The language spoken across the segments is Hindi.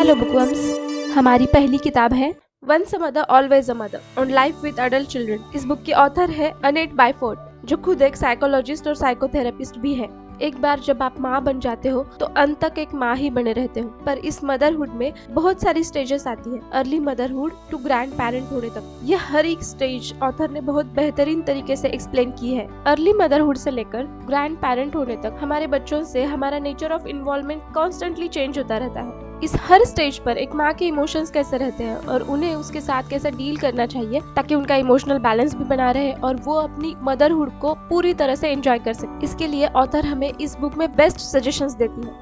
हेलो बुकवर्म्स, हमारी पहली किताब है once a mother always a mother on life with adult children. इस बुक की ऑथर है अनेट बायफोर्ड, जो खुद एक साइकोलॉजिस्ट और साइकोथेरेपिस्ट भी है। एक बार जब आप माँ बन जाते हो तो अंत तक एक माँ ही बने रहते हो, पर इस मदरहुड में बहुत सारी स्टेजेस आती है, early motherhood to grandparent होने तक। ये हर एक स्टेज ऑथर ने बहुत बेहतरीन तरीके से एक्सप्लेन की है। अर्ली मदरहुड से लेकर ग्रैंड पेरेंट होने तक हमारे बच्चों से हमारा nature of involvement constantly change होता रहता है। इस हर स्टेज पर एक माँ के इमोशंस कैसे रहते हैं और उन्हें उसके साथ कैसे डील करना चाहिए ताकि उनका इमोशनल बैलेंस भी बना रहे और वो अपनी मदरहुड को पूरी तरह से एंजॉय कर सके। इसके लिए ऑथर हमें इस बुक में बेस्ट सजेशंस देती है।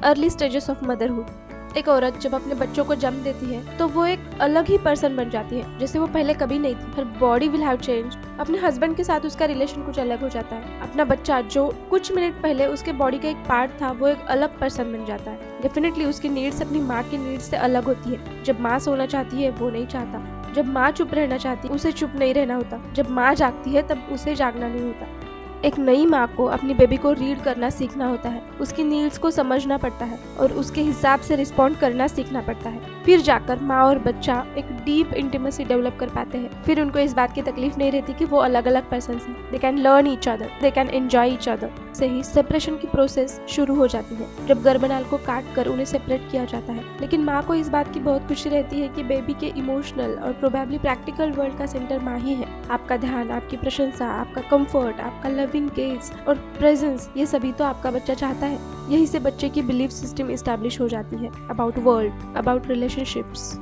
Early stages of motherhood. एक औरत जब अपने बच्चों को जन्म देती है तो वो एक अलग ही पर्सन बन जाती है, जैसे वो पहले कभी नहीं थी। हर बॉडी विल हैव चेंज। अपने हस्बैंड के साथ उसका रिलेशन कुछ अलग हो जाता है। अपना बच्चा जो कुछ मिनट पहले उसके बॉडी का एक पार्ट था, वो एक अलग पर्सन बन जाता है। डेफिनेटली उसकी नीड्स अपनी माँ की नीड्स से अलग होती है। जब माँ सोना चाहती है वो नहीं चाहता, जब माँ चुप रहना चाहती है उसे चुप नहीं रहना होता, जब माँ जागती है तब उसे जागना नहीं होता। एक नई माँ को अपनी बेबी को रीड करना सीखना होता है, उसकी नीड्स को समझना पड़ता है और उसके हिसाब से रिस्पॉन्ड करना सीखना पड़ता है। फिर जाकर माँ और बच्चा एक डीप इंटीमेसी डेवलप कर पाते हैं। फिर उनको इस बात की तकलीफ नहीं रहती कि वो अलग अलग पर्सन हैं। They can learn each other, they can enjoy each other. से ही सेपरेशन की प्रोसेस शुरू हो जाती है, जब गर्भनाल को काट कर उन्हें सेपरेट किया जाता है। लेकिन माँ को इस बात की बहुत खुशी रहती है कि बेबी के इमोशनल और प्रोबेबली प्रैक्टिकल वर्ल्ड का सेंटर माँ ही है। आपका ध्यान, आपकी प्रशंसा, आपका कंफर्ट, आपका लविंग गेज और प्रेजेंस, ये सभी तो आपका बच्चा चाहता है। यही से बच्चे की बिलीफ सिस्टम एस्टैब्लिश हो जाती है अबाउट वर्ल्ड, अबाउट रिलेशनशिप्स।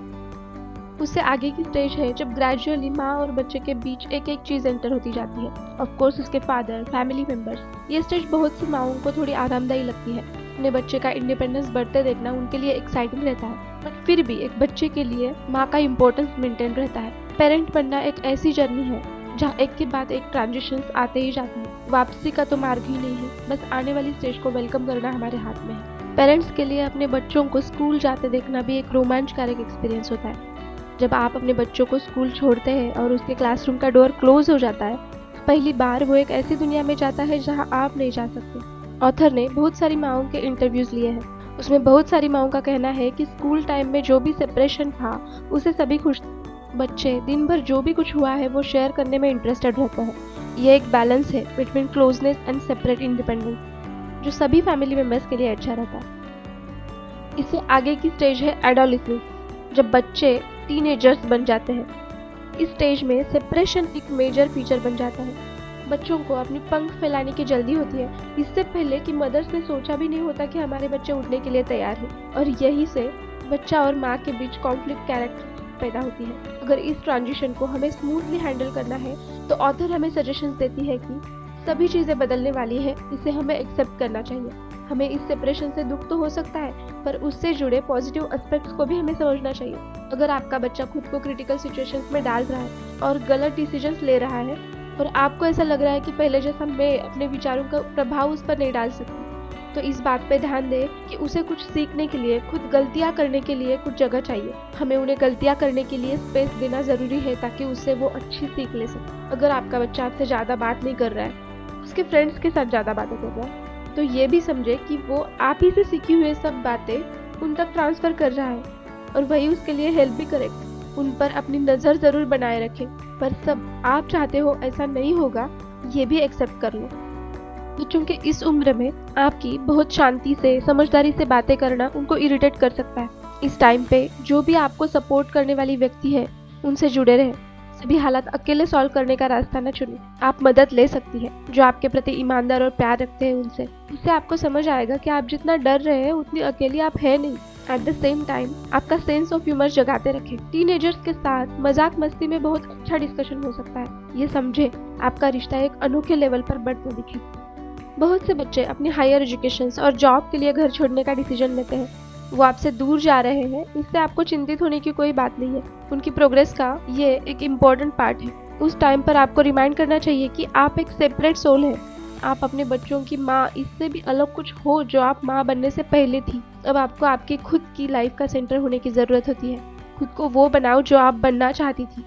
उससे आगे की स्टेज है जब ग्रेजुअली माँ और बच्चे के बीच एक एक चीज एंटर होती जाती है। ऑफ कोर्स उसके फादर, फैमिली मेंबर्स। ये स्टेज बहुत सी माँओं को थोड़ी आरामदायी लगती है। अपने बच्चे का इंडिपेंडेंस बढ़ते देखना उनके लिए एक्साइटिंग रहता है, बट फिर भी एक बच्चे के लिए माँ का इम्पोर्टेंस मेंटेन रहता है। पेरेंट बनना एक ऐसी जर्नी है जहाँ एक के बाद एक ट्रांजिशंस आते ही जाते हैं। वापसी का तो मार्ग ही नहीं है, बस आने वाली स्टेज को वेलकम करना हमारे हाथ में है। पेरेंट्स के लिए अपने बच्चों को स्कूल जाते देखना भी एक रोमांचकारक एक्सपीरियंस होता है। जब आप अपने बच्चों को स्कूल छोड़ते हैं और उसके क्लासरूम का डोर क्लोज हो जाता है, पहली बार वो एक ऐसी दुनिया में जाता है जहाँ आप नहीं जा सकते। ऑथर ने बहुत सारी माँओं के इंटरव्यूज लिए हैं। उसमें बहुत सारी माँओं का कहना है कि स्कूल टाइम में जो भी सेपरेशन था उसे सभी खुश थे। बच्चे दिन भर जो भी कुछ हुआ है वो शेयर करने में इंटरेस्टेड रहते हैं। ये एक बैलेंस है between closeness and separate independence, जो सभी फैमिली मेंबर्स के लिए अच्छा रहता है। इससे आगे की स्टेज है एडोलेसेंस, जब बच्चे टीनेजर्स बन जाते हैं। इस स्टेज में सेपरेशन एक मेजर फीचर बन जाता है। बच्चों को अपनी पंख फैलाने की जल्दी होती है, इससे पहले कि मदर्स ने सोचा भी नहीं होता कि हमारे बच्चे उड़ने के लिए तैयार हैं, और यही से बच्चा और माँ के बीच कॉन्फ्लिक्ट कैरेक्टर पैदा होती है। अगर इस ट्रांजिशन को हमें स्मूथली हैंडल करना है तो ऑथर हमें सजेशंस देती है कि सभी चीज़ें बदलने वाली है, इसे हमें एक्सेप्ट करना चाहिए। हमें इस सेपरेशन से दुख तो हो सकता है, पर उससे जुड़े पॉजिटिव एस्पेक्ट्स को भी हमें समझना चाहिए। अगर आपका बच्चा खुद को क्रिटिकल सिचुएशंस में डाल रहा है और गलत डिसीजंस ले रहा है और आपको ऐसा लग रहा है कि पहले जैसा मैं अपने विचारों का प्रभाव उस पर नहीं डाल सकती, तो इस बात पे ध्यान दें कि उसे कुछ सीखने के लिए, खुद गलतियाँ करने के लिए कुछ जगह चाहिए। हमें उन्हें गलतियाँ करने के लिए स्पेस देना ज़रूरी है ताकि उससे वो अच्छी सीख ले सके। अगर आपका बच्चा आपसे ज़्यादा बात नहीं कर रहा है, उसके फ्रेंड्स के साथ ज़्यादा बातें कर रहा है, तो ये भी समझे कि वो आप ही से सीखी हुई सब बातें उन तक ट्रांसफ़र कर रहा है और वही उसके लिए हेल्प भी करे। उन पर अपनी नज़र ज़रूर बनाए रखें, पर सब आप चाहते हो ऐसा नहीं होगा, ये भी एक्सेप्ट कर लो। बच्चों के इस उम्र में आपकी बहुत शांति से, समझदारी से बातें करना उनको इरिटेट कर सकता है। इस टाइम पे जो भी आपको सपोर्ट करने वाली व्यक्ति है उनसे जुड़े रहें। सभी हालात अकेले सॉल्व करने का रास्ता न चुनें। आप मदद ले सकती है जो आपके प्रति ईमानदार और प्यार रखते हैं उनसे। उससे आपको समझ आएगा कि आप जितना डर रहे हैं उतनी अकेली आप है नहीं। एट द सेम टाइम आपका सेंस ऑफ ह्यूमर जगाते रखें। टीनेजर्स के साथ मजाक मस्ती में बहुत अच्छा डिस्कशन हो सकता है। ये समझे आपका रिश्ता एक अनोखे लेवल पर बढ़ते दिखे। बहुत से बच्चे अपनी हायर एजुकेशन और जॉब के लिए घर छोड़ने का डिसीजन लेते हैं। वो आपसे दूर जा रहे हैं, इससे आपको चिंतित होने की कोई बात नहीं है। उनकी प्रोग्रेस का ये एक इम्पॉर्टेंट पार्ट है। उस टाइम पर आपको रिमाइंड करना चाहिए कि आप एक सेपरेट सोल हैं। आप अपने बच्चों की माँ इससे भी अलग कुछ हो जो आप माँ बनने से पहले थी। अब आपको आपकी खुद की लाइफ का सेंटर होने की ज़रूरत होती है। खुद को वो बनाओ जो आप बनना चाहती थी।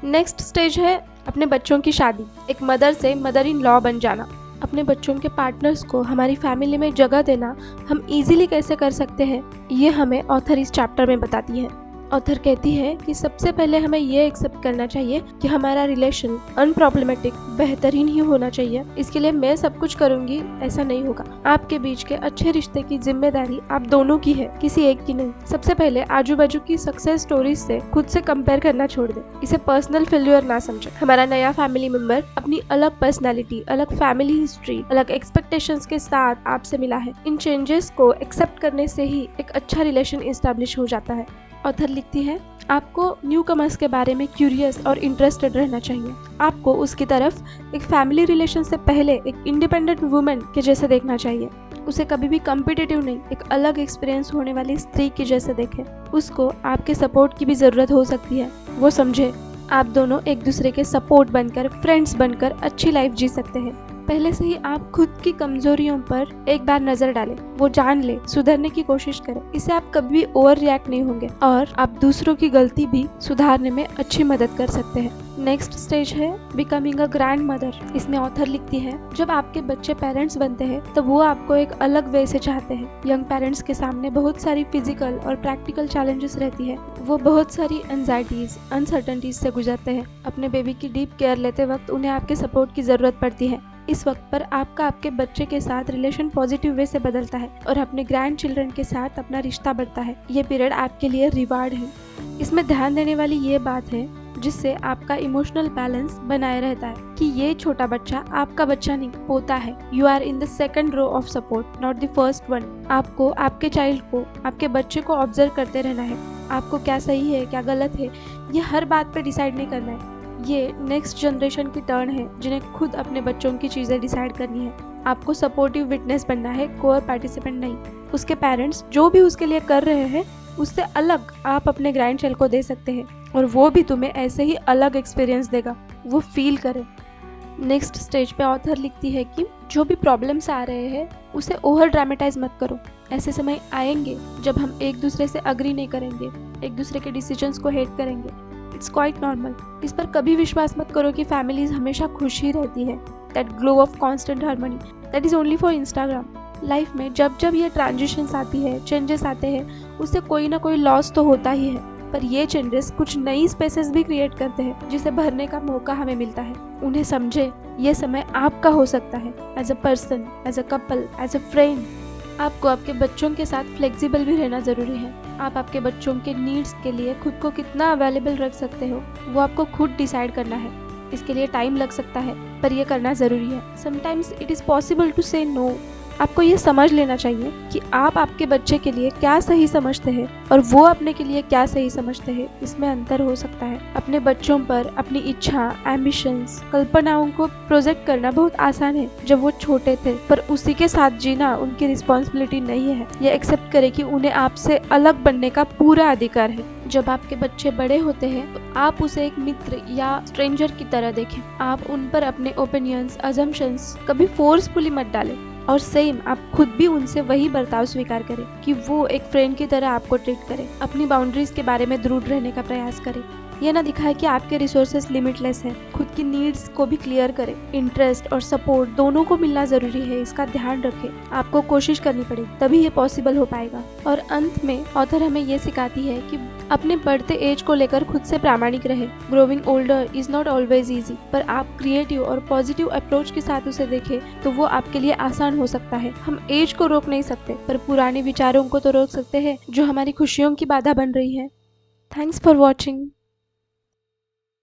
नेक्स्ट स्टेज है अपने बच्चों की शादी, एक मदर से मदर इन लॉ बन जाना। अपने बच्चों के पार्टनर्स को हमारी फैमिली में जगह देना हम इजीली कैसे कर सकते हैं, ये हमें ऑथर इस चैप्टर में बताती है। ऑथर कहती है कि सबसे पहले हमें ये एक्सेप्ट करना चाहिए कि हमारा रिलेशन अनप्रॉब्लमेटिक बेहतरीन ही होना चाहिए। इसके लिए मैं सब कुछ करूंगी ऐसा नहीं होगा। आपके बीच के अच्छे रिश्ते की जिम्मेदारी आप दोनों की है, किसी एक की नहीं। सबसे पहले आजू बाजू की सक्सेस स्टोरीज से खुद से कंपेयर करना छोड़ दे, इसे पर्सनल फेल्यूर ना समझे। हमारा नया फैमिली मेंबर अपनी अलग पर्सनैलिटी, अलग फैमिली हिस्ट्री, अलग एक्सपेक्टेशंस के साथ आपसे मिला है। इन चेंजेस को एक्सेप्ट करने से ही एक अच्छा रिलेशन एस्टैब्लिश हो जाता है। ऑथर लिखती है, आपको न्यू कमर्स के बारे में क्यूरियस और इंटरेस्टेड रहना चाहिए। आपको उसकी तरफ एक फैमिली रिलेशन से पहले एक इंडिपेंडेंट वुमेन के जैसे देखना चाहिए। उसे कभी भी कॉम्पिटिटिव नहीं, एक अलग एक्सपीरियंस होने वाली स्त्री की जैसे देखें। उसको आपके सपोर्ट की भी जरूरत हो सकती है, वो समझे। आप दोनों एक दूसरे के सपोर्ट बनकर, फ्रेंड्स बनकर अच्छी लाइफ जी सकते हैं। पहले से ही आप खुद की कमजोरियों पर एक बार नजर डालें, वो जान ले, सुधरने की कोशिश करें। इससे आप कभी भी ओवर रिएक्ट नहीं होंगे और आप दूसरों की गलती भी सुधारने में अच्छी मदद कर सकते हैं। नेक्स्ट स्टेज है बिकमिंग अ ग्रैंड मदर। इसमें ऑथर लिखती है, जब आपके बच्चे पेरेंट्स बनते हैं तब वो आपको एक अलग वे से चाहते हैं। यंग पेरेंट्स के सामने बहुत सारी फिजिकल और प्रैक्टिकल चैलेंजेस रहती है। वो बहुत सारी एंजाइटीज, अनसर्टेनिटीज से गुजरते हैं। अपने बेबी की डीप केयर लेते वक्त उन्हें आपके सपोर्ट की जरूरत पड़ती है। इस वक्त पर आपका आपके बच्चे के साथ रिलेशन पॉजिटिव वे से बदलता है और अपने ग्रैंड चिल्ड्रन के साथ अपना रिश्ता बढ़ता है। ये पीरियड आपके लिए रिवार्ड है। इसमें ध्यान देने वाली ये बात है जिससे आपका इमोशनल बैलेंस बनाए रहता है कि ये छोटा बच्चा आपका बच्चा नहीं, पोता है। You are in the second row of support, not the first one. आपको आपके चाइल्ड को, आपके बच्चे को ऑब्जर्व करते रहना है। आपको क्या सही है, क्या गलत है, ये हर बात पे डिसाइड नहीं करना है। ये नेक्स्ट जनरेशन की टर्न है जिन्हें खुद अपने बच्चों की चीजें डिसाइड करनी है। आपको सपोर्टिव विटनेस बनना है, कोर पार्टिसिपेंट नहीं। उसके पेरेंट्स जो भी उसके लिए कर रहे हैं उससे अलग आप अपने ग्रैंड चाइल्ड को दे सकते हैं और वो भी तुम्हें ऐसे ही अलग एक्सपीरियंस देगा, वो फील करे। नेक्स्ट स्टेज पे ऑथर लिखती है कि जो भी प्रॉब्लम्स आ रहे हैं उसे ओवर ड्रामेटाइज मत करो। ऐसे समय आएंगे जब हम एक दूसरे से अग्री नहीं करेंगे, एक दूसरे के डिसीजंस को हेट करेंगे। It's quite normal. इस पर कभी विश्वास मत करो कि फैमिलीज हमेशा खुश ही रहती है। That glow of constant harmony, that is only for Instagram. Life में जब जब ये ट्रांजिशंस आती है, चेंजेस आते हैं, उससे कोई ना कोई लॉस तो होता ही है। पर ये चेंजेस कुछ नई स्पेसेस भी क्रिएट करते हैं जिसे भरने का मौका हमें मिलता है। उन्हें समझे, ये समय आपका हो सकता है। As a person, as a couple, as a friend. आपको आपके बच्चों के साथ फ्लेक्सिबल भी रहना जरूरी है। आप आपके बच्चों के नीड्स के लिए खुद को कितना अवेलेबल रख सकते हो वो आपको खुद डिसाइड करना है। इसके लिए टाइम लग सकता है पर यह करना जरूरी है। Sometimes it is possible to say no. आपको ये समझ लेना चाहिए कि आप आपके बच्चे के लिए क्या सही समझते हैं और वो अपने के लिए क्या सही समझते हैं। इसमें अंतर हो सकता है। अपने बच्चों पर अपनी इच्छा, एम्बिशंस, कल्पनाओं को प्रोजेक्ट करना बहुत आसान है जब वो छोटे थे, पर उसी के साथ जीना उनकी रिस्पॉन्सिबिलिटी नहीं है। ये एक्सेप्ट करें कि उन्हें आपसे अलग बनने का पूरा अधिकार है। जब आपके बच्चे बड़े होते हैं तो आप उसे एक मित्र या स्ट्रेंजर की तरह देखें। आप उन पर अपने ओपिनियंस, अजम्पशंस कभी फोर्सफुली मत डालें और सेम आप खुद भी उनसे वही बर्ताव स्वीकार करें कि वो एक फ्रेंड की तरह आपको ट्रीट करें। अपनी बाउंड्रीज के बारे में दृढ़ रहने का प्रयास करें। यह ना दिखाए कि आपके रिसोर्सेस लिमिटलेस है। खुद की नीड्स को भी क्लियर करें। इंटरेस्ट और सपोर्ट दोनों को मिलना जरूरी है, इसका ध्यान रखें। आपको कोशिश करनी पड़ेगी तभी ये पॉसिबल हो पाएगा। और अंत में ऑथर हमें ये सिखाती है कि अपने बढ़ते एज को लेकर खुद से प्रामाणिक रहे। Growing older is not always easy, पर आप क्रिएटिव और पॉजिटिव अप्रोच के साथ उसे देखें तो वो आपके लिए आसान हो सकता है। हम एज को रोक नहीं सकते पर पुराने विचारों को तो रोक सकते हैं जो हमारी खुशियों की बाधा बन रही है। Thanks for watching.